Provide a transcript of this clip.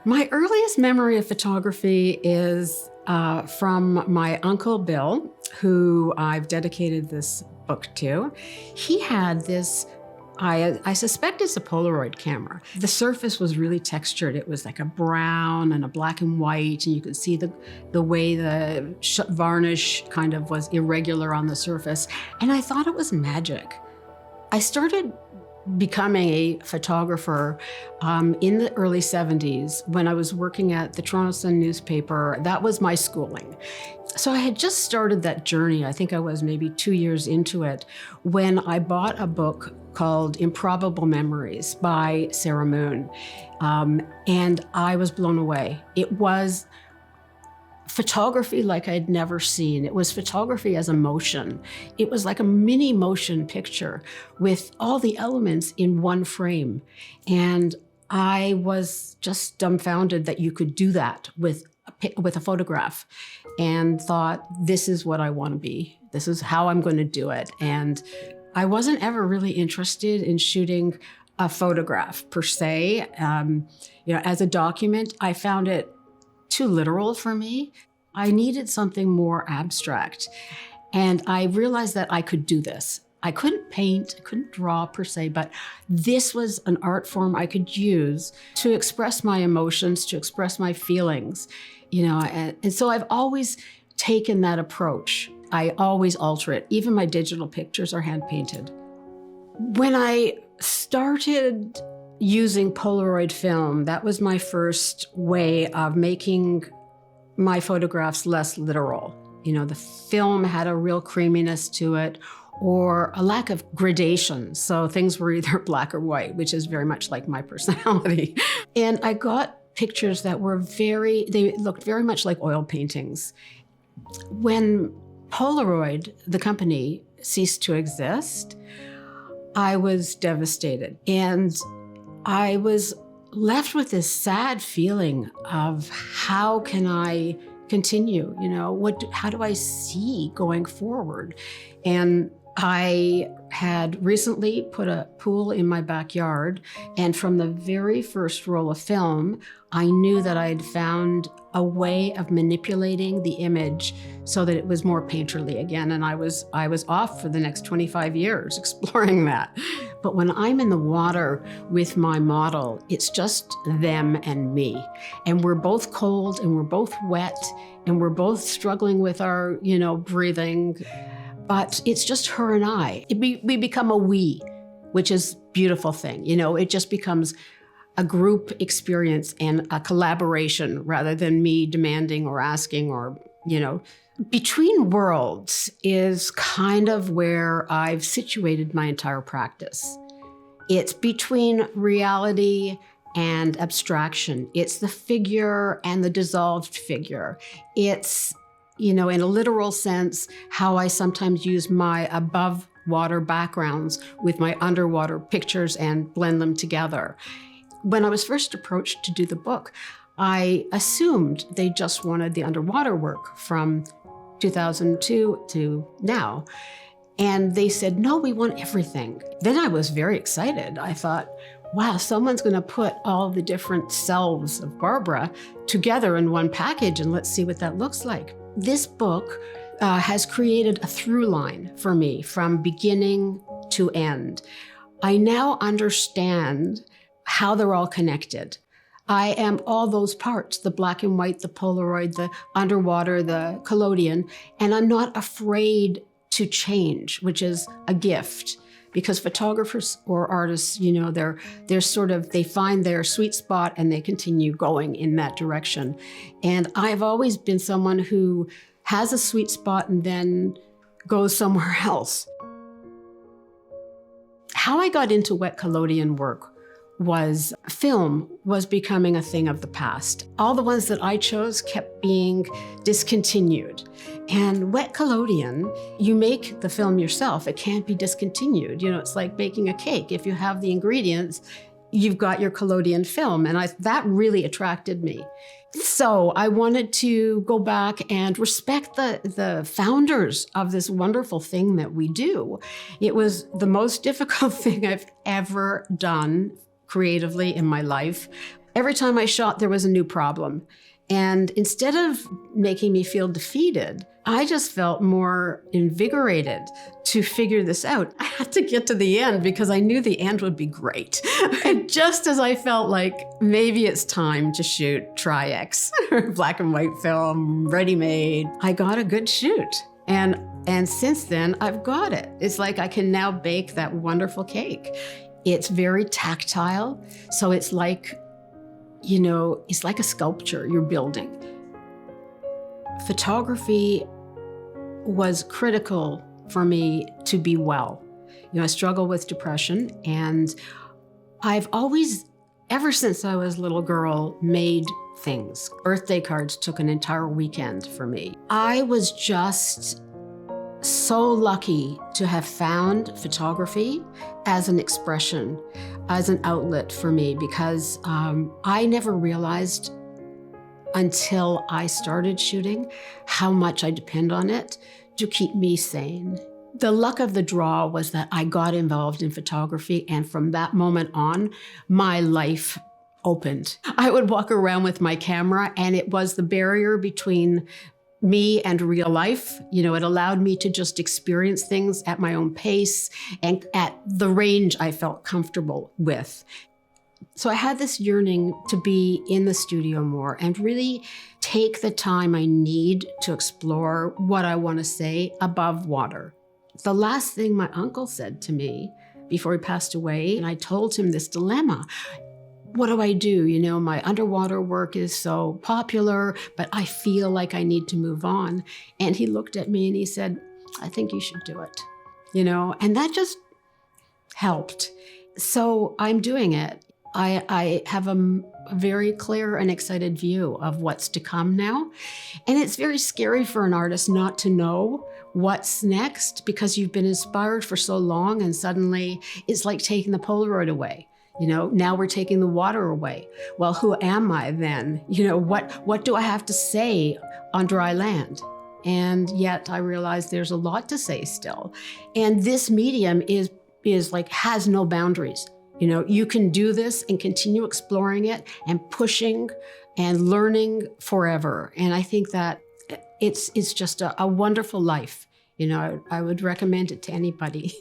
My earliest memory of photography is from my Uncle Bill, who I've dedicated this book to. He had this, I suspect it's a Polaroid camera. The surface was really textured. It was like a brown and a black and white, and you could see the way the varnish kind of was irregular on the surface. And I thought it was magic. I started becoming a photographer in the early 70s when I was working at the Toronto Sun newspaper. That was my schooling. So I had just started that journey. I think I was maybe 2 years into it when I bought a book called Improbable Memories by Sarah Moon. And I was blown away. It was photography like I'd never seen. It was photography as a motion. It was like a mini motion picture with all the elements in one frame. And I was just dumbfounded that you could do that with a photograph, and thought, this is what I want to be. This is how I'm going to do it. And I wasn't ever really interested in shooting a photograph per se. As a document, I found it too literal for me. I needed something more abstract. And I realized that I could do this. I couldn't paint, I couldn't draw per se, but this was an art form I could use to express my emotions, to express my feelings, and so I've always taken that approach. I always alter it. Even my digital pictures are hand painted. When I started using Polaroid film, that was my first way of making my photographs less literal. The film had a real creaminess to it, or a lack of gradation. So things were either black or white, which is very much like my personality. And I got pictures that were they looked very much like oil paintings. When Polaroid, the company, ceased to exist, I was devastated. And I was left with this sad feeling of, how can I continue? How do I see going forward? And I had recently put a pool in my backyard, and from the very first roll of film, I knew that I had found a way of manipulating the image so that it was more painterly again. And I was off for the next 25 years exploring that. But when I'm in the water with my model, it's just them and me. And we're both cold and we're both wet and we're both struggling with our, breathing. But it's just her and I. We become a we, which is a beautiful thing. It just becomes a group experience and a collaboration rather than me demanding or asking or. Between worlds is kind of where I've situated my entire practice. It's between reality and abstraction. It's the figure and the dissolved figure. It's, in a literal sense, how I sometimes use my above water backgrounds with my underwater pictures and blend them together. When I was first approached to do the book, I assumed they just wanted the underwater work from 2002 to now. And they said, no, we want everything. Then I was very excited. I thought, wow, someone's going to put all the different selves of Barbara together in one package, and let's see what that looks like. This book has created a through line for me from beginning to end. I now understand how they're all connected. I am all those parts, the black and white, the Polaroid, the underwater, the collodion, and I'm not afraid to change, which is a gift. Because photographers or artists, they find their sweet spot and they continue going in that direction. And I've always been someone who has a sweet spot and then goes somewhere else. How I got into wet collodion work was film was becoming a thing of the past. All the ones that I chose kept being discontinued. And wet collodion, you make the film yourself. It can't be discontinued. It's like baking a cake. If you have the ingredients, you've got your collodion film. And that really attracted me. So I wanted to go back and respect the founders of this wonderful thing that we do. It was the most difficult thing I've ever done creatively in my life. Every time I shot, there was a new problem. And instead of making me feel defeated, I just felt more invigorated to figure this out. I had to get to the end because I knew the end would be great. And just as I felt like maybe it's time to shoot Tri-X, black and white film, ready-made, I got a good shoot. And since then, I've got it. It's like I can now bake that wonderful cake. It's very tactile, so it's like, you know, it's like a sculpture you're building. Photography was critical for me to be well. You know, I struggle with depression, and I've always, ever since I was a little girl, made things. Birthday cards took an entire weekend for me. I was just so lucky to have found photography as an expression, as an outlet for me, because I never realized until I started shooting how much I depend on it to keep me sane. The luck of the draw was that I got involved in photography, and from that moment on, my life opened. I would walk around with my camera, and it was the barrier between me and real life. You know, it allowed me to just experience things at my own pace and at the range I felt comfortable with. So I had this yearning to be in the studio more and really take the time I need to explore what I want to say above water. The last thing my uncle said to me before he passed away, and I told him this dilemma. What do I do? You know, my underwater work is so popular, but I feel like I need to move on. And he looked at me and he said, I think you should do it. You know, and that just helped. So I'm doing it. I have a very clear and excited view of what's to come now. And it's very scary for an artist not to know what's next, because you've been inspired for so long, and suddenly it's like taking the Polaroid away. You know, now we're taking the water away. Well, who am I then? You know, what do I have to say on dry land? And yet I realize there's a lot to say still. And this medium is like, has no boundaries. You know, you can do this and continue exploring it and pushing and learning forever. And I think that it's just a wonderful life. You know, I would recommend it to anybody.